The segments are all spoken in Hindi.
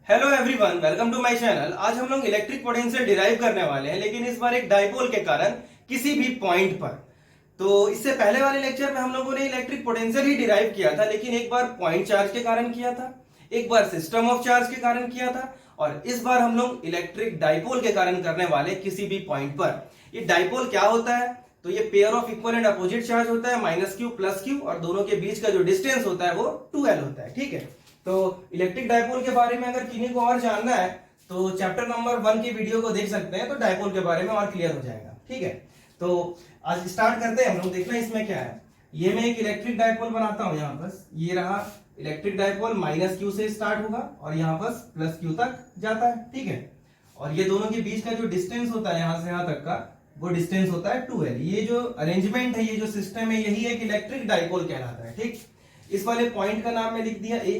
Hello everyone, welcome to my channel. आज हम लोग इलेक्ट्रिक पोटेंशियल डिराइव करने वाले हैं, लेकिन इस बार एक डाइपोल के कारण किसी भी पॉइंट पर। तो इससे पहले वाले लेक्चर में हम लोगों ने इलेक्ट्रिक पोटेंशियल ही डिराइव किया था, लेकिन एक बार पॉइंट चार्ज के कारण किया था, एक बार सिस्टम ऑफ चार्ज के कारण किया था, और इस बार हम लोग इलेक्ट्रिक डाइपोल के कारण करने वाले किसी भी पॉइंट पर। ये डाइपोल क्या होता है? तो ये pair of equal and opposite charge होता है, माइनस क्यू प्लस क्यू, और दोनों के बीच का जो डिस्टेंस होता है वो 2L होता है। ठीक है, तो इलेक्ट्रिक डाइपोल के बारे में अगर किन्हीं को और जानना है तो चैप्टर नंबर 1 की वीडियो को देख सकते हैं, तो डाइपोल के बारे में और क्लियर हो जाएगा। ठीक है, तो आज स्टार्ट करते हैं हम लोग। देखना इसमें क्या है। ये मैं एक इलेक्ट्रिक डाइपोल बनाता हूं। यहाँ पर ये रहा इलेक्ट्रिक डाइपोल, माइनस क्यू से स्टार्ट होगा और यहाँ पर प्लस क्यू तक जाता है। ठीक है, और ये दोनों के बीच का जो डिस्टेंस होता है यहाँ से यहाँ तक का, वो डिस्टेंस होता है 2L। ये जो अरेंजमेंट है, ये जो सिस्टम है, यही एक इलेक्ट्रिक डाइपोल कहलाता है। ठीक, इस वाले पॉइंट का नाम मैं लिख दिया A,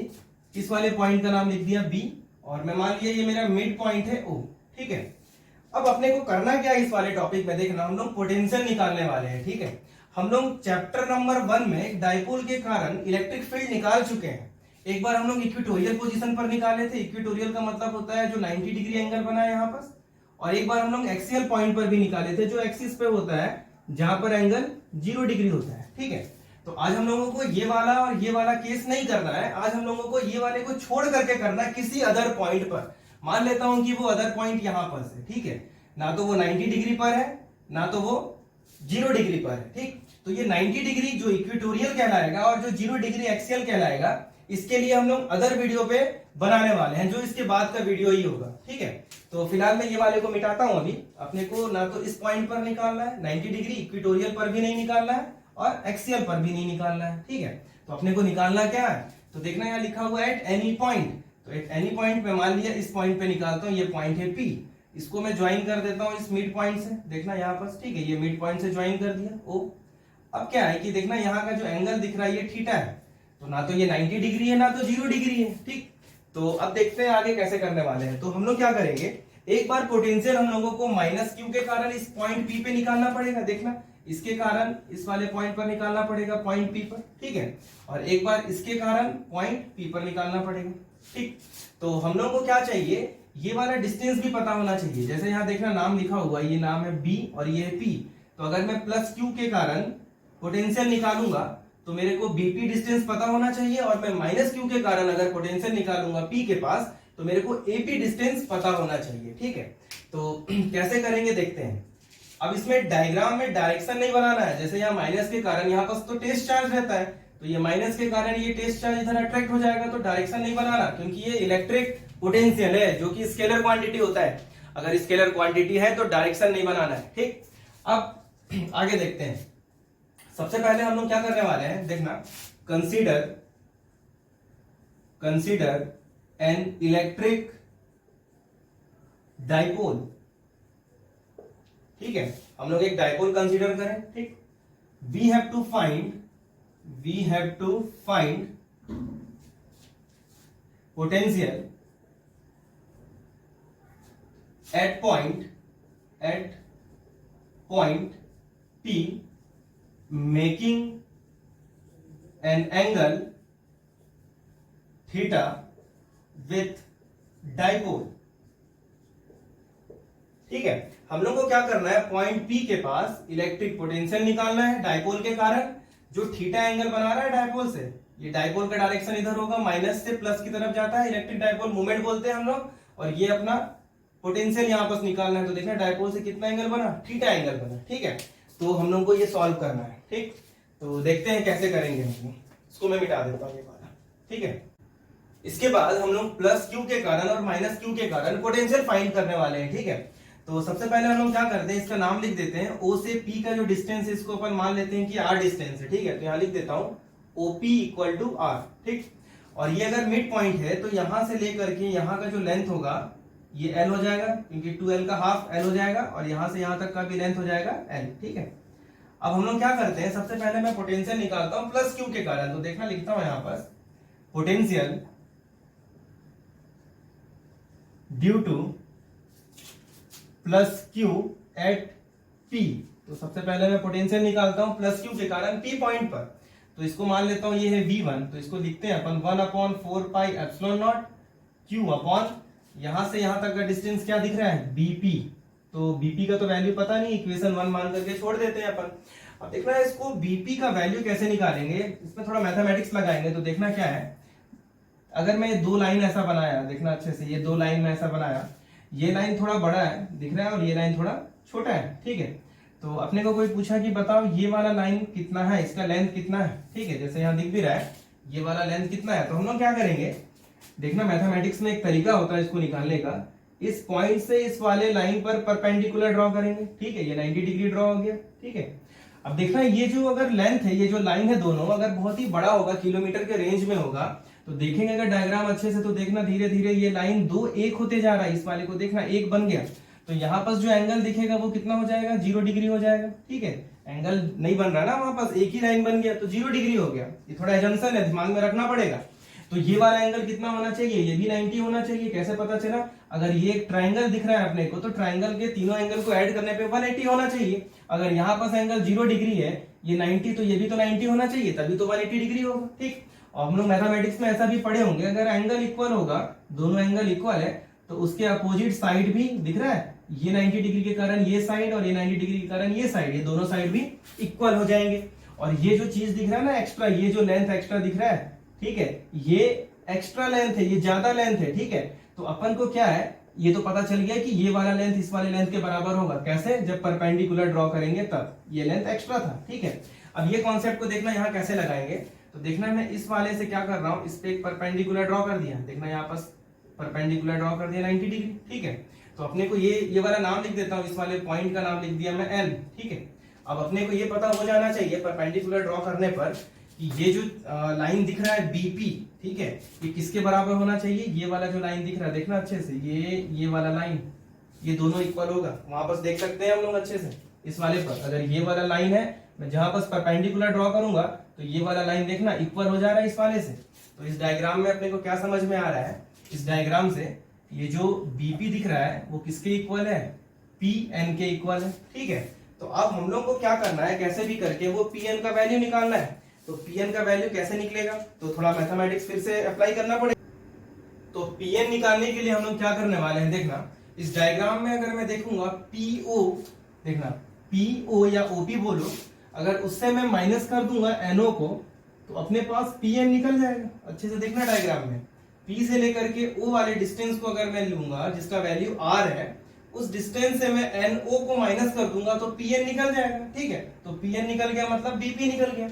इस वाले पॉइंट का नाम लिख दिया B, और मैं मान लिया ये मेरा मिड पॉइंट है O। ठीक है, अब अपने को करना क्या है इस वाले टॉपिक में? देखना, हम लोग पोटेंशियल निकालने वाले हैं। ठीक है, हम लोग चैप्टर नंबर 1 में एक डाइपोल के कारण इलेक्ट्रिक फील्ड निकाल चुके हैं। एक बार हम लोग इक्वेटोरियल पोजीशन पर निकाले थे। इक्वेटोरियल का मतलब होता है जो 90 डिग्री एंगल बना है यहाँ पर। और एक बार हम लोग एक्सियल पॉइंट पर भी निकाले थे, जो एक्सिस पे होता है, जहां पर एंगल 0 डिग्री होता है। ठीक है, तो आज हम लोगों को ये वाला और ये वाला केस नहीं करना है। आज हम लोगों को ये वाले को छोड़ करके करना है किसी अदर पॉइंट पर। मान लेता हूं कि वो अदर पॉइंट यहां पर से, ठीक है, ना तो वो 90 डिग्री पर है, ना तो वो 0 डिग्री पर है। ठीक, तो ये 90 डिग्री जो इक्वेटोरियल कहलाएगा और जो 0 डिग्री एक्सियल कहलाएगा, इसके लिए हम लोग अदर वीडियो पे बनाने वाले हैं, जो इसके बाद का वीडियो ही होगा। ठीक है, तो फिलहाल मैं ये वाले को मिटाता हूं। अभी अपने को ना तो इस पॉइंट पर निकालना है 90 डिग्री, इक्वेटोरियल पर भी नहीं निकालना है, और एक्सियल पर भी नहीं निकालना है। ठीक है, तो अपने को निकालना क्या है? तो देखना यहाँ लिखा हुआ है एट एनी पॉइंट। तो एट एनी पॉइंट पे मान लिया इस पॉइंट पे निकालता हूँ, ये पॉइंट है P, इसको मैं ज्वाइन कर देता हूँ इस मिड पॉइंट से। देखना यहाँ पर, ठीक है, ये मिड पॉइंट से ज्वाइन कर दिया O। अब क्या है कि देखना यहाँ का जो एंगल दिख रहा है ये थीटा है, तो ना तो ये 90 डिग्री है ना तो 0 डिग्री है। ठीक, तो अब देखते हैं आगे कैसे करने वाले हैं। तो हम लोग क्या करेंगे, एक बार पोटेंशियल हम लोगों को माइनस क्यू के कारण इस पॉइंट P पे निकालना पड़ेगा। देखना, इसके कारण इस वाले पॉइंट पर निकालना पड़ेगा, पॉइंट P पर। ठीक है, और एक बार इसके कारण पॉइंट P पर निकालना पड़ेगा। ठीक, तो हम लोग को क्या चाहिए, ये वाला डिस्टेंस भी पता होना चाहिए। जैसे यहाँ देखना नाम लिखा हुआ, ये नाम है B और ये है P। तो अगर मैं प्लस क्यू के कारण पोटेंशियल निकालूंगा तो मेरे को BP डिस्टेंस पता होना चाहिए, और मैं माइनस क्यू के कारण अगर पोटेंशियल निकालूंगा P के पास तो मेरे को AP डिस्टेंस पता होना चाहिए। ठीक है, तो कैसे करेंगे देखते हैं। अब इसमें डायग्राम में डायरेक्शन नहीं बनाना है। जैसे यहाँ माइनस के कारण यहाँ पास तो टेस्ट चार्ज रहता है, तो ये माइनस के कारण ये टेस्ट चार्ज इधर अट्रैक्ट हो जाएगा, तो डायरेक्शन नहीं बनाना, क्योंकि ये इलेक्ट्रिक पोटेंशियल है जो कि स्केलर क्वांटिटी होता है। अगर स्केलर क्वांटिटी है तो डायरेक्शन नहीं बनाना है। ठीक, अब आगे देखते हैं। सबसे पहले हम लोग क्या करने वाले हैं, देखना, कंसीडर एन इलेक्ट्रिक डाइपोल। ठीक है, हम लोग एक डाइपोल कंसीडर करें। ठीक, we have to find potential at point P making an angle theta with dipole। ठीक है, हम लोग को क्या करना है, पॉइंट P के पास इलेक्ट्रिक पोटेंशियल निकालना है डाइपोल के कारण, जो थीटा एंगल बना रहा है डाइपोल से। ये डाइपोल का डायरेक्शन इधर होगा, माइनस से प्लस की तरफ जाता है, इलेक्ट्रिक डाइपोल मूवमेंट बोलते हैं हम लोग। और ये अपना पोटेंशियल यहाँ पर निकालना है, तो देखना डाइपोल से कितना एंगल बना, थीटा एंगल बना। ठीक है, तो हम लोग को ये सॉल्व करना है। ठीक, तो देखते हैं कैसे करेंगे हम। इसको मैं मिटा देता हूँ ये वाला। ठीक है, इसके बाद हम लोग प्लस क्यू के कारण और माइनस क्यू के कारण पोटेंशियल फाइंड करने वाले हैं। ठीक है, तो सबसे पहले हम लोग क्या करते हैं, इसका नाम लिख देते हैं। O से P का जो डिस्टेंस है इसको अपन मान लेते हैं कि R डिस्टेंस है। ठीक है, तो यहाँ लिख देता हूँ OP इक्वल टू R। ठीक, और ये अगर मिड पॉइंट है तो यहां से लेकर के यहाँ का जो लेंथ होगा ये L हो जाएगा, क्योंकि 2L का हाफ L हो जाएगा, और यहां से यहां तक का भी लेंथ हो जाएगा L। ठीक है, अब हम लोग क्या करते हैं, सबसे पहले मैं पोटेंशियल निकालता हूं प्लस क्यू के कारण। तो देखना, लिखता हूं यहां पर potential due to plus q at P। तो सबसे पहले मैं पोटेंशियल निकालता हूं प्लस क्यू के कारण P पॉइंट पर। तो इसको मान लेता हूं ये है V1, तो इसको लिखते हैं अपन 1/4 pi epsilon not Q upon यहां से यहां तक का डिस्टेंस क्या दिख रहा है, BP। तो BP का तो वैल्यू पता नहीं, इक्वेशन 1 मान करके छोड़ देते हैं अपन। अब देखना है इसको BP का वैल्यू कैसे निकालेंगे, इसमें थोड़ा मैथमेटिक्स लगाएंगे। तो देखना क्या है, अगर मैं 2 लाइन ऐसा बनाया, देखना अच्छे से, ये 2 लाइन में ऐसा बनाया, ये लाइन थोड़ा बड़ा है दिख रहा है और ये लाइन थोड़ा छोटा है, ठीक है। तो अपने को कोई पूछा कि बताओ ये वाला लाइन कितना है, इसका लेंथ कितना है, ठीक है, जैसे यहाँ दिख भी रहा है ये वाला लेंथ कितना है। तो हम लोग क्या करेंगे, देखना मैथमेटिक्स में एक तरीका होता है इसको निकालने का, इस पॉइंट से इस वाले लाइन पर परपेंडिकुलर ड्रॉ करेंगे, ठीक है, ये 90 डिग्री ड्रॉ हो गया, ठीक है। अब देखना ये जो अगर लेंथ है, ये जो लाइन है दोनों, अगर बहुत ही बड़ा होगा, किलोमीटर के रेंज में होगा, तो देखेंगे अगर डायग्राम अच्छे से, तो देखना धीरे धीरे ये लाइन 2 एक होते जा रहा है, इस वाले को देखना 1 बन गया। तो यहाँ पास जो एंगल दिखेगा वो कितना हो जाएगा, 0 डिग्री हो जाएगा, ठीक है। एंगल नहीं बन रहा ना, वहां पास एक ही लाइन बन गया तो 0 डिग्री हो गया। ये थोड़ा एजम्पशन है, दिमाग में रखना पड़ेगा। तो ये वाला एंगल कितना होना चाहिए, ये भी 90 होना चाहिए। कैसे पता चला, अगर ये एक ट्राइंगल दिख रहा है अपने को, तो ट्राइंगल के तीनों एंगल को ऐड करने पे 180 होना चाहिए। अगर यहाँ पास एंगल 0 डिग्री है, ये 90, तो ये भी तो 90 होना चाहिए, तभी तो 180 डिग्री होगा, ठीक। और हम लोग मैथमेटिक्स में ऐसा भी पढ़े होंगे, अगर एंगल इक्वल होगा, दोनों एंगल इक्वल है, तो उसके अपोजिट साइड भी दिख रहा है, ये 90 डिग्री के कारण ये साइड और ये 90 डिग्री के कारण ये साइड, ये दोनों साइड भी इक्वल हो जाएंगे। और ये जो चीज दिख रहा है ना एक्स्ट्रा, ये जो लेंथ एक्स्ट्रा दिख रहा है, ठीक है, ये एक्स्ट्रा लेंथ है, ये ज्यादा लेंथ है, ठीक है। तो अपन को क्या है, ये तो पता चल गया कि ये वाला लेंथ इस वाले लेंथ के बराबर होगा। कैसे, जब परपेंडिकुलर ड्रॉ करेंगे तब ये लेंथ एक्स्ट्रा था, ठीक है। अब ये कॉन्सेप्ट को देखना यहाँ कैसे लगाएंगे, तो देखना मैं इस वाले से क्या कर रहा हूँ, इस पे एक परपेंडिकुलर ड्रॉ कर दिया, देखना यहाँ पास परपेंडिकुलर ड्रॉ कर दिया 90 डिग्री, ठीक है। तो अपने को ये वाला नाम लिख देता हूँ, इस वाले पॉइंट का नाम लिख दिया मैं N, ठीक है। अब अपने को ये पता हो जाना चाहिए परपेंडिकुलर ड्रॉ करने पर कि ये जो लाइन दिख रहा है BP, ठीक है, ये किसके बराबर होना चाहिए, ये वाला जो लाइन दिख रहा है, देखना अच्छे से, ये वाला लाइन, ये दोनों इक्वल होगा। वहां पर देख सकते हैं हम लोग अच्छे से, इस वाले पर अगर ये वाला लाइन है, मैं जहां पर परपेंडिकुलर ड्रॉ करूंगा, तो ये वाला लाइन देखना इक्वल हो जा रहा है इस वाले से। तो इस डायग्राम में अपने को क्या समझ में आ रहा है, इस डायग्राम से ये जो BP दिख रहा है वो किसके इक्वल है, PN के इक्वल है, ठीक है। तो अब हम लोग को क्या करना है, कैसे भी करके वो PN का वैल्यू निकालना है। तो PN का वैल्यू कैसे निकलेगा, तो थोड़ा मैथमेटिक्स फिर से अप्लाई करना पड़ेगा। तो PN निकालने के लिए हम लोग क्या करने वाले हैं, देखना इस डायग्राम में अगर मैं देखूंगा PO, देखना PO या OP बोलो, अगर उससे मैं माइनस कर दूंगा NO को, तो अपने पास PN निकल जाएगा। अच्छे से देखना डायग्राम में, P से लेकर के O वाले डिस्टेंस को अगर मैं लूंगा जिसका वैल्यू R है, उस डिस्टेंस से मैं NO को माइनस कर दूंगा तो PN निकल जाएगा, ठीक है। तो PN निकल गया मतलब BP निकल गया।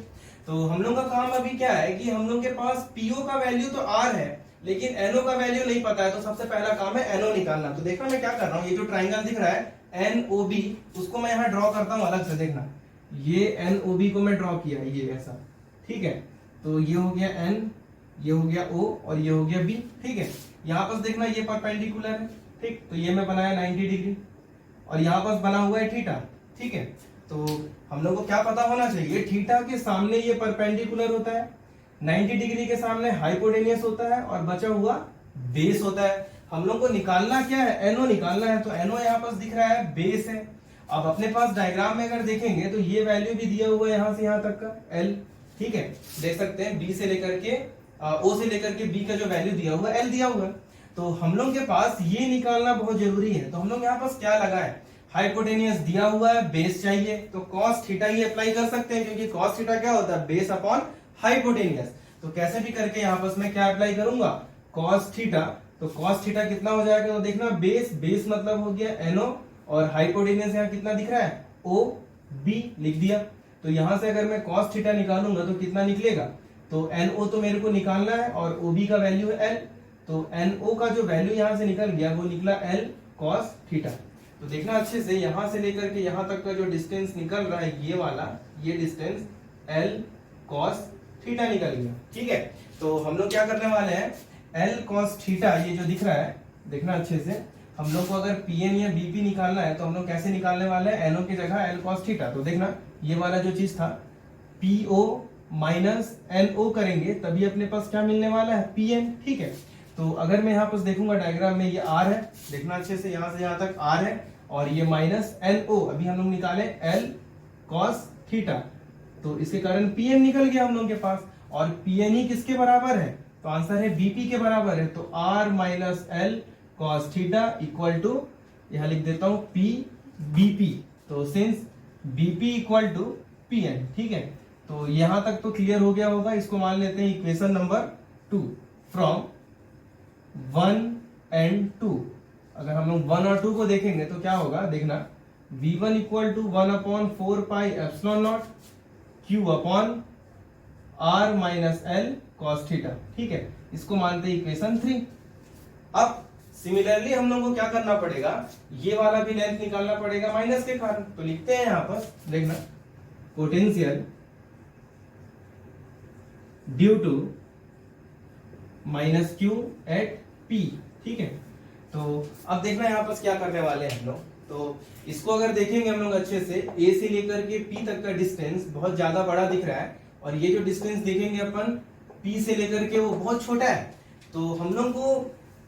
तो हम लोग का काम अभी क्या है कि हम लोग के पास PO का वैल्यू तो R है, लेकिन NO का वैल्यू नहीं पता है, तो सबसे पहला काम है NO निकालना। तो देखना मैं क्या कर रहा हूँ, ये जो ट्राइंगल दिख रहा है NOB, उसको मैं यहाँ ड्रॉ करता हूँ अलग से। देखना ये NOB को मैं ड्रॉ किया ये ऐसा, ठीक है। तो ये हो गया N, ये हो गया O और ये हो गया B, ठीक है। यहाँ पर देखना ये परपेंडिकुलर है, ठीक, तो ये मैं बनाया 90 डिग्री और यहाँ पर बना हुआ है थीटा, ठीक है। तो हम लोग को क्या पता होना चाहिए, थीटा के सामने ये परपेंडिकुलर होता है, 90 डिग्री के सामने हाइपोटेनियस होता है और बचा हुआ बेस होता है। हम लोग को निकालना क्या है, NO निकालना है। तो NO यहाँ पर दिख रहा है, बेस है। अब अपने पास डायग्राम में अगर देखेंगे तो ये वैल्यू भी दिया हुआ है यहाँ से यहाँ तक का L, ठीक है, देख सकते हैं B से लेकर के O से लेकर के B का जो वैल्यू दिया हुआ है L दिया हुआ है। तो हम लोग के पास ये निकालना बहुत जरूरी है। तो हम लोग यहाँ पास क्या लगा है, हाइपोटेनियस दिया हुआ है, बेस चाहिए, तो कॉस थीटा ही अप्लाई कर सकते हैं, क्योंकि कॉस थीटा क्या होता है, बेस अपॉन हाइपोटेनियस। तो कैसे भी करके यहाँ पास मैं क्या अप्लाई करूंगा, कॉस थीटा। तो कॉस थीटा कितना हो जाएगा, तो देखना बेस मतलब हो गया NO और हाइपोटेनियस यहाँ कितना दिख रहा है, OB लिख दिया। तो यहां से अगर मैं कॉस थीटा निकालूंगा तो कितना निकलेगा, तो NO तो मेरे को निकालना है और OB का वैल्यू है L। तो NO का जो वैल्यू यहां से निकल गया वो निकला L cos थीटा। तो देखना अच्छे से, यहां से लेकर के यहां तक का जो डिस्टेंस निकल रहा है ये वाला, ये डिस्टेंस L cos थीटा निकल गया, ठीक है। तो हम लोग क्या करने वाले हैं, L cos थीटा ये जो दिख रहा है, देखना अच्छे से, हम लोग को अगर PN या BP निकालना है तो हम लोग कैसे निकालने वाले हैं, NO की जगह L cos थीटा। तो देखना ये वाला जो चीज था PO माइनस NO करेंगे तभी अपने पास क्या मिलने वाला है, PN, ठीक है। तो अगर मैं यहाँ पर देखूंगा डायग्राम में, ये R है, देखना अच्छे से, यहाँ से यहाँ तक R है और ये माइनस NO, अभी हम लोग निकाले L cos थीटा, तो इसके कारण PN निकल गया हम लोग के पास। और PN ही किसके बराबर है, तो आंसर है बीपी के बराबर है, तो r minus l cos theta equal to, यहां लिख देता हूं पी बीपी। तो since bp equal to p n, ठीक है। तो यहां तक तो क्लियर हो गया होगा। इसको मान लेते हैं इक्वेशन नंबर 2 फ्रॉम 1 एंड 2। अगर हम लोग 1 और 2 को देखेंगे तो क्या होगा, देखना v1 equal to 1/4 pi epsilon not q upon r minus l cos theta, ठीक है। इसको मानते हैं इक्वेशन 3। अब सिमिलरली हम लोग को क्या करना पड़ेगा, ये वाला भी लेंथ निकालना पड़ेगा माइनस के कारण। तो लिखते हैं यहां पर, देखना potential due to minus q at p, ठीक है। तो अब देखना यहाँ पर क्या करने वाले हैं हम लोग। तो इसको अगर देखेंगे हम लोग अच्छे से, ए से लेकर के पी तक का डिस्टेंस बहुत ज्यादा बड़ा दिख रहा है, और ये जो डिस्टेंस देखेंगे अपन पी से लेकर के वो बहुत छोटा है। तो हम लोग को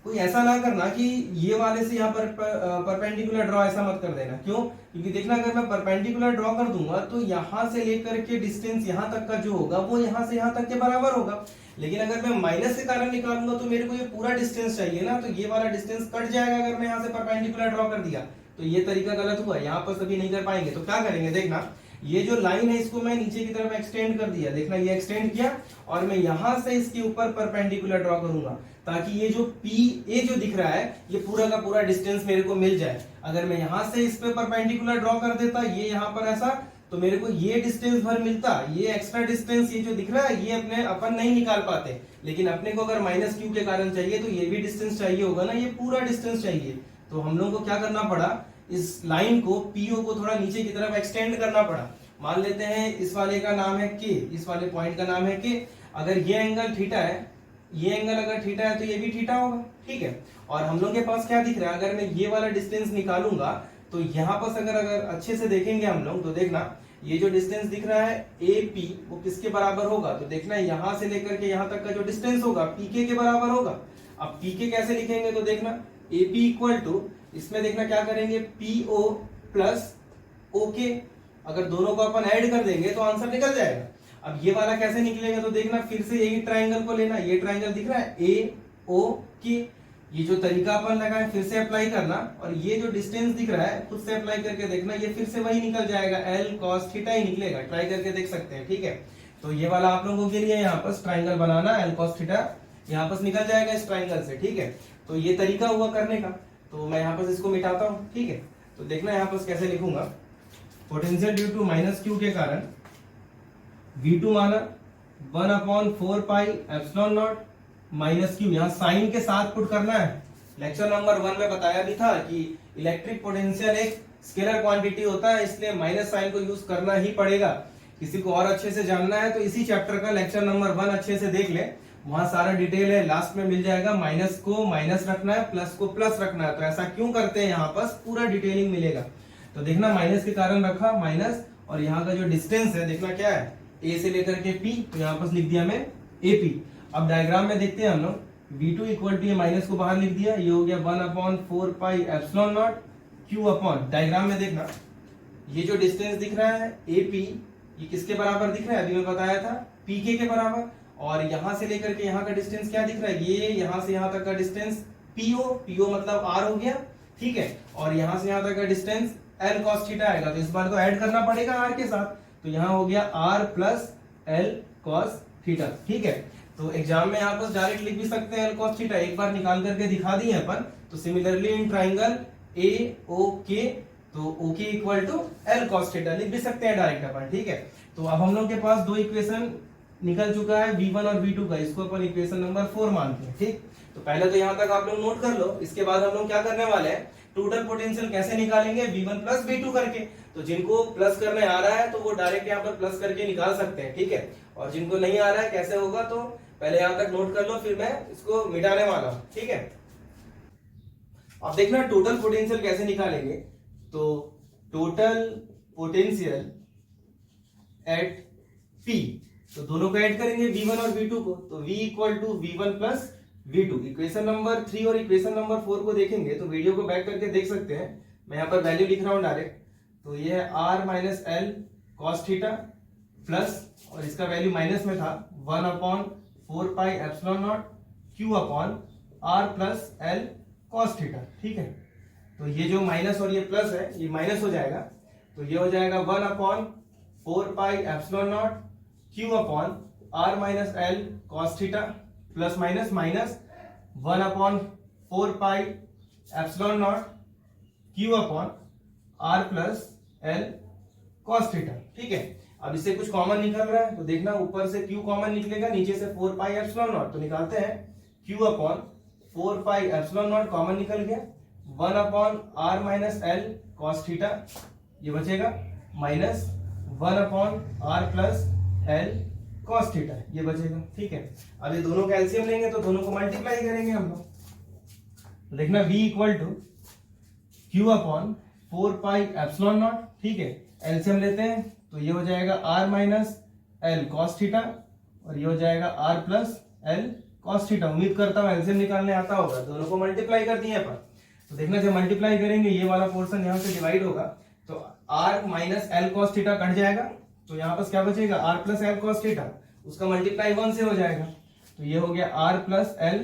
कोई ऐसा ना करना कि ये वाले से यहाँ पर परपेंडिकुलर ड्रॉ ऐसा मत कर देना। क्यों? क्योंकि देखना अगर मैं परपेंडिकुलर ड्रॉ कर दूंगा तो यहां से लेकर के डिस्टेंस यहाँ तक का जो होगा वो यहाँ से यहाँ तक के बराबर होगा। लेकिन अगर मैं माइनस के कारण निकालूंगा तो मेरे को ये पूरा डिस्टेंस चाहिए ना, तो ये वाला डिस्टेंस कट जाएगा अगर मैं यहाँ से परपेंडिकुलर ड्रॉ कर दिया। तो ये तरीका गलत हुआ, यहाँ पर सभी नहीं कर पाएंगे। तो क्या करेंगे, देखना ये जो लाइन है इसको मैं नीचे की तरफ एक्सटेंड कर दिया, देखना ये एक्सटेंड किया, और मैं यहां से इसके ऊपर परपेंडिकुलर ड्रॉ करूंगा ताकि ये जो पी ए जो दिख रहा है ये पूरा का पूरा डिस्टेंस मेरे को मिल जाए। अगर मैं यहां से इस पे परपेंडिकुलर ड्रॉ कर देता ये यहां पर ऐसा, तो मेरे को ये डिस्टेंस भर मिलता। ये एक्स्ट्रा डिस्टेंस ये जो दिख रहा है ये अपने अपन नहीं निकाल पाते, लेकिन अपने को अगर माइनस क्यू के कारण चाहिए तो ये भी डिस्टेंस चाहिए होगा ना, ये पूरा डिस्टेंस चाहिए। तो हम लोग को क्या करना पड़ा, इस लाइन को पीओ को थोड़ा नीचे की तरफ एक्सटेंड करना पड़ा। मान लेते हैं इस वाले का नाम है के, इस वाले पॉइंट का नाम है के। अगर ये एंगल थीटा है, ये एंगल अगर थीटा है तो ये भी थीटा होगा, ठीक है। और हम लोग के पास क्या दिख रहा है, अगर मैं ये वाला डिस्टेंस निकालूंगा तो यहाँ पर अगर अच्छे से देखेंगे हम लोग तो देखना ये जो डिस्टेंस दिख रहा है ए पी वो किसके बराबर होगा। तो देखना यहां से लेकर के यहां तक का जो डिस्टेंस होगा पीके के बराबर होगा। अब पीके कैसे लिखेंगे, तो देखना ए पी इक्वल टू, इसमें देखना क्या करेंगे पीओ प्लस ओके। अगर दोनों को अपन ऐड कर देंगे तो आंसर निकल जाएगा। अब ये वाला कैसे निकलेगा, तो देखना फिर से यही ट्राइंगल को लेना, ये ट्राइंगल दिख रहा है ए ओ के, ये जो तरीका अपन लगाए फिर से अप्लाई करना, और ये जो डिस्टेंस दिख रहा है खुद से अप्लाई करके देखना, ये फिर से वही निकल जाएगा, एल कॉस थीटा ही निकलेगा। ट्राई करके देख सकते हैं, ठीक है। तो ये वाला आप लोगों के लिए यहाँ पर ट्राइंगल बनाना, एल कॉस थीटा यहाँ पर निकल जाएगा इस ट्राइंगल से, ठीक है। तो ये तरीका हुआ करने का। तो मैं यहाँ पर इसको मिटाता हूँ, ठीक है। तो देखना यहाँ पर कैसे लिखूंगा, potential due to minus q के कारण V2 माना 1/4 pi epsilon not minus q, यहाँ साइन के साथ पुट करना है। लेक्चर नंबर 1 में बताया भी था कि इलेक्ट्रिक पोटेंशियल एक स्केलर क्वांटिटी होता है, इसलिए माइनस साइन को यूज करना ही पड़ेगा। किसी को और अच्छे से जानना है तो इसी चैप्टर का लेक्चर नंबर 1 अच्छे से देख ले, वहां सारा डिटेल है, लास्ट में मिल जाएगा। माइनस को माइनस रखना है, प्लस को प्लस रखना है, तो ऐसा क्यों करते हैं यहाँ पर पूरा डिटेलिंग मिलेगा। तो देखना माइनस के कारण रखा माइनस, और यहाँ का जो डिस्टेंस है देखना क्या है ए से लेकर के पी, तो यहाँ पर लिख दिया मैं ए पी। अब डायग्राम में देखते हैं हम लोग, V2 इक्वल टू ये माइनस को बाहर लिख दिया, ये हो गया 1/4 pi epsilon not q upon, diagram में देखना ये जो डिस्टेंस दिख रहा है ए पी, ये किसके बराबर दिख रहा है, अभी मैं बताया था पीके के बराबर। और यहां से लेकर के यहाँ का डिस्टेंस क्या दिख रहा है, ये यहां से यहाँ तक का डिस्टेंस पीओ, पीओ मतलब आर हो गया, ठीक है। और यहां से यहाँ तक का डिस्टेंस एल कॉस थीटा आएगा, तो इस बार तो ऐड करना पड़ेगा आर के साथ, तो यहाँ हो गया r plus l cos theta, ठीक है। तो एग्जाम में यहाँ पर डायरेक्ट लिख भी सकते हैं एल कॉस थीटा, एक बार निकाल करके दिखा दिए अपन। तो सिमिलरली इन ट्राइंगल ए ओ के, तो O K equal to l cos theta लिख भी सकते हैं डायरेक्ट अपन, ठीक है। तो अब हम लोग के पास दो इक्वेशन निकल चुका है V1 और V2 का, इसको अपन इक्वेशन नंबर 4 मानते हैं, ठीक। तो पहले तो यहाँ तक आप लोग नोट कर लो, इसके बाद हम लोग क्या करने वाले हैं, टोटल पोटेंशियल कैसे निकालेंगे V1 प्लस V2 करके। तो जिनको प्लस करने आ रहा है तो वो डायरेक्ट यहाँ पर प्लस करके निकाल सकते हैं, ठीक है। और जिनको नहीं आ रहा है कैसे होगा तो पहले यहाँ तक नोट कर लो, फिर मैं इसको मिटाने वाला हूँ, ठीक है। अब देखना टोटल पोटेंशियल कैसे निकालेंगे। तो टोटल पोटेंशियल एट P, तो दोनों को ऐड करेंगे V1 और V2 को, तो V equal to V1 plus V2। Equation number 3 और इक्वेशन नंबर 4 को देखेंगे तो वीडियो को बैक करके देख सकते हैं, मैं यहाँ पर वैल्यू लिख रहा हूँ डायरेक्ट। तो ये है R minus l cos theta plus, और इसका वैल्यू माइनस में था 1/4 4 pi epsilon not q upon r plus l cos theta. ठीक है, तो ये जो माइनस और ये प्लस है ये माइनस हो जाएगा, तो ये हो जाएगा 1 upon 4 pi epsilon not q upon r minus l cos theta plus minus minus 1 upon 4 pi epsilon not q upon r plus l cos theta. ठीक है, अब इससे कुछ कॉमन निकल रहा है तो देखना ऊपर से q कॉमन निकलेगा, नीचे से 4 पाई एप्सिलॉन नॉट, तो निकालते हैं q upon 4 pi epsilon not common निकल गया, 1 upon r minus l cos theta ये बचेगा, minus 1 upon r plus l cos theta ये बचेगा। ठीक है, अब ये दोनों का एलसीएम लेंगे तो दोनों को मल्टीप्लाई करेंगे हम लोग, तो देखना v equal to q upon 4 pi epsilon not. ठीक है, एलसीएम लेते हैं तो ये हो जाएगा r minus l cos theta और ये हो जाएगा r plus l cos theta. उम्मीद करता हूँ एलसीएम निकालने आता होगा, दोनों को मल्टीप्लाई कर दिए अपन, तो देखना जब मल्टीप्लाई करेंगे ये वाला पोर्शन यहाँ से डिवाइड होगा तो r minus l cos theta cut जाएगा, तो यहाँ पर क्या बचेगा r plus l cos theta, उसका मल्टीप्लाई 1 से हो जाएगा, तो ये हो गया r plus l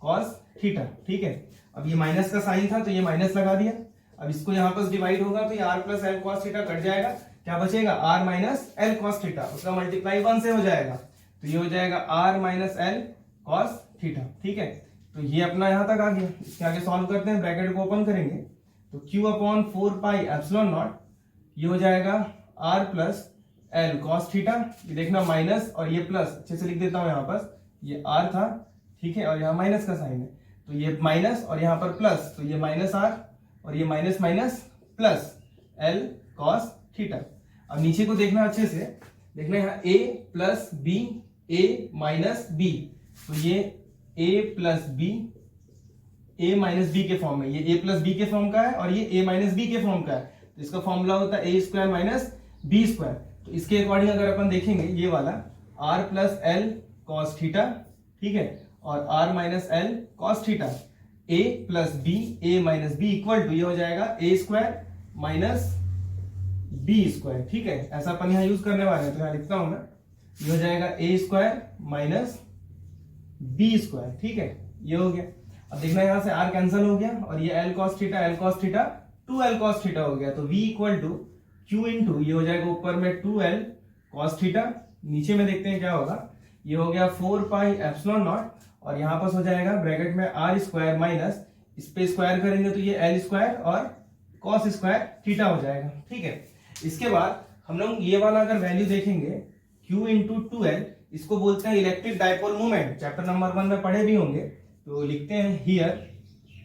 cos theta. ठीक है, अब ये माइनस का साइन था तो ये माइनस लगा दिया, अब इसको यहाँ पर डिवाइड होगा तो ये r plus l cos theta cut जाएगा, क्या बचेगा r minus l cos theta, उसका मल्टीप्लाई 1 से हो जाएगा, तो ये हो जाएगा r minus l cos theta. ठीक है, तो ये अपना यहाँ तक आ गया, इसके आगे सॉल्व करते हैं, ब्रैकेट को ओपन करेंगे तो q upon 4 pi epsilon not ये हो जाएगा r plus l cos theta, ये देखना माइनस और ये प्लस, अच्छे से लिख देता हूँ यहाँ पर, ये r था। ठीक है, और यहाँ माइनस का साइन है तो ये माइनस और यहाँ पर प्लस, तो ये माइनस r और ये minus minus plus l cos theta. अब नीचे को देखना अच्छे से, देखना यहाँ a plus b a minus b, तो ये a plus b a minus b के फॉर्म में, ये a प्लस बी के फॉर्म का है और ये a माइनस बी के फॉर्म का है, तो इसका फॉर्मूला होता है a square minus b square. तो इसके अकॉर्डिंग अगर अपन देखेंगे ये वाला r plus l cos theta, ठीक है, और r minus l cos theta, a plus b a minus b equal to ये हो जाएगा a square minus b square. ठीक है, ऐसा अपन यहाँ यूज करने वाले हैं, तो यहाँ लिखता हूं मैं, ये हो जाएगा a square minus b square. ठीक है, ये हो गया। अब देखना यहाँ से r कैंसिल हो गया और ये l cos theta 2l cos theta हो गया, तो v equal to q into ये हो जाएगा ऊपर में 2l cos थीटा, नीचे में देखते हैं क्या होगा, ये हो गया 4 पाई एप्सिलॉन नॉट और यहाँ पास हो जाएगा ब्रैकेट में r स्क्वायर माइनस, इस पे स्क्वायर करेंगे तो ये l स्क्वायर और cos स्क्वायर थीटा हो जाएगा। ठीक है, इसके बाद हम लोग ये वाला अगर वैल्यू देखेंगे q इंटू 2l, इसको बोलते हैं electric dipole movement, chapter number 1 में पढ़े भी होंगे, तो लिखते हैं हियर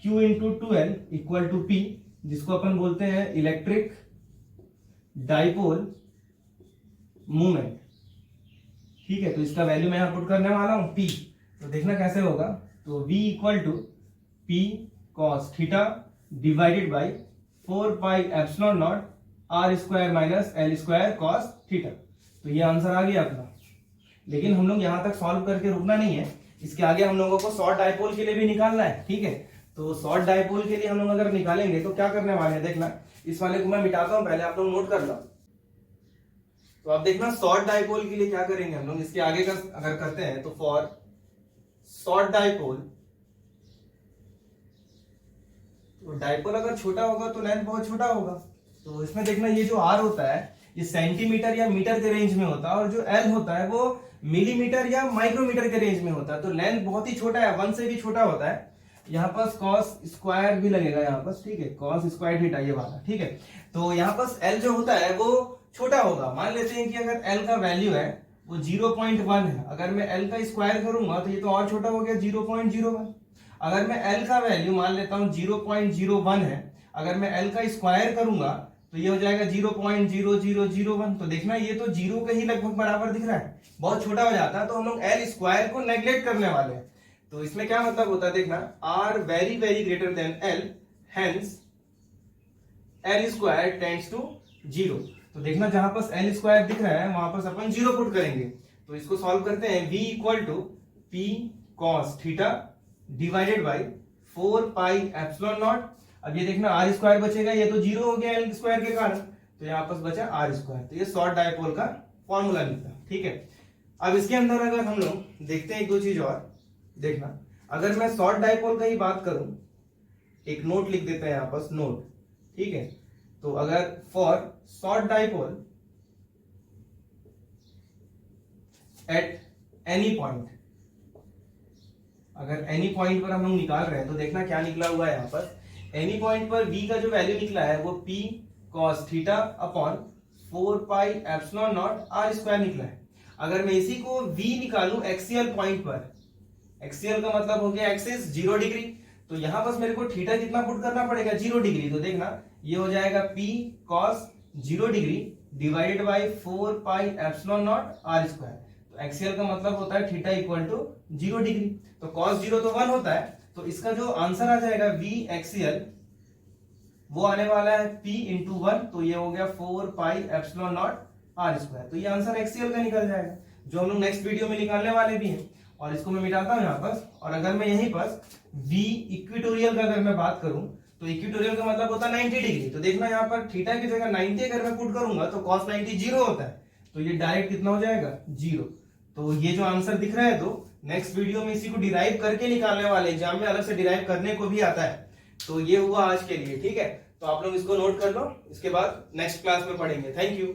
q इंटू 2l इक्वल टू p, जिसको अपन बोलते हैं इलेक्ट्रिक डाइपोल मूवमेंट। ठीक है, तो इसका वैल्यू मैं यहां पुट करने वाला हूं p, तो देखना कैसे होगा, तो v equal to p cos theta divided by 4 pi epsilon not r square minus l square cos theta. तो ये आंसर आ गया अपना, लेकिन हम लोग यहां तक सॉल्व करके रुकना नहीं है, इसके आगे हम लोगों को शॉर्ट डाइपोल के लिए भी निकालना है। ठीक है, तो शॉर्ट डाइपोल के लिए हम लोग अगर निकालेंगे तो क्या करने वाले हैं, देखना इस वाले को मैं मिटाता हूं, पहले आप लोग नोट कर लो। तो अब देखना शॉर्ट डाइपोल के लिए क्या करेंगे हम लोग, इसके आगे का अगर करते हैं तो फॉर शॉर्ट डाइपोल, तो डाइपोल अगर छोटा होगा तो लेंथ बहुत छोटा होगा, तो इसमें देखना ये जो r होता है ये सेंटीमीटर या मीटर के रेंज में होता है और जो l होता है वो मिलीमीटर या माइक्रोमीटर के रेंज में होता है, तो लेंथ बहुत ही छोटा है, 1 से भी छोटा होता है। यहाँ पर cos स्क्वायर भी लगेगा यहाँ पर, ठीक है, cos स्क्वायर थीटा ये वाला। ठीक है, तो यहाँ पर l जो होता है वो छोटा होगा, मान लेते हैं कि अगर l का वैल्यू है वो 0.1 है, अगर मैं l का स्क्वायर करूंगा तो ये तो और छोटा हो गया 0.01। अगर मैं l का वैल्यू मान लेता हूँ 0.01 है, अगर मैं l का स्क्वायर करूंगा तो ये हो जाएगा 0.0001। तो देखना ये तो जीरो के ही लगभग बराबर दिख रहा है, बहुत छोटा हो जाता है, तो हम लोग l स्क्वायर को नेग्लेक्ट करने वाले हैं। तो इसमें क्या मतलब होता है, देखना r very very greater than l, hence l square tends to 0। तो देखना जहां पर l स्क्वायर दिख रहा है वहां पर अपन 0 पुट करेंगे, तो इसको सॉल्व करते हैं, v equal to p cos theta divided by 4 pi epsilon not. अब ये देखना r स्क्वायर बचेगा, ये तो 0 हो गया l स्क्वायर के कारण, तो यहाँ पर बचा r स्क्वायर। तो ये शॉर्ट डाइपोल का फॉर्मूला निकला। ठीक है, अब इसके अंदर अगर हम लोग देखते हैं एक दो चीज और देखना, अगर मैं शॉर्ट डाइपोल का ही बात करूं, एक नोट लिख देते हैं यहां पर, नोट, ठीक है। तो अगर for short dipole at any point, अगर एनी पॉइंट पर हम लोग निकाल रहे हैं तो देखना क्या निकला हुआ है यहां पर। एनी पॉइंट पर v का जो वैल्यू निकला है वो p cos theta upon 4 pi epsilon not r square निकला है। अगर मैं इसी को v निकालूं एक्सियल पॉइंट पर, एक्सियल का मतलब हो गया एक्सिस 0 डिग्री, तो यहां बस मेरे को थीटा कितना पुट करना पड़ेगा 0 डिग्री, तो देखना ये हो जाएगा p cos 0 degree divided by 4 pi epsilon not r square. तो एक्सियल का मतलब होता है थीटा इक्वल टू 0 डिग्री, तो cos 0 तो 1 होता है, तो इसका जो आंसर आ जाएगा v एक्सियल वो आने वाला है p इंटू 1, तो ये हो गया 4 pi epsilon not r square. तो ये आंसर एक्सियल का निकल जाएगा, जो हम लोग नेक्स्ट वीडियो में निकालने वाले भी हैं। और इसको मैं मिटाता हूं यहाँ पर, और अगर मैं यहीं पर v इक्विटोरियल का अगर मैं बात करूं, तो इक्विटोरियल का मतलब होता है 90 डिग्री, तो देखना यहाँ पर थीटा की जगह 90 अगर मैं पुट करूंगा तो cos 90 0 होता है, तो ये डायरेक्ट कितना हो जाएगा 0। तो ये जो आंसर दिख रहा है, तो नेक्स्ट वीडियो में इसी को डिराइव करके निकालने वाले, एग्जाम में अलग से डिराइव करने को भी आता है। तो ये हुआ आज के लिए, ठीक है। तो आप लोग इसको नोट कर लो, इसके बाद नेक्स्ट क्लास में पढ़ेंगे। Thank you.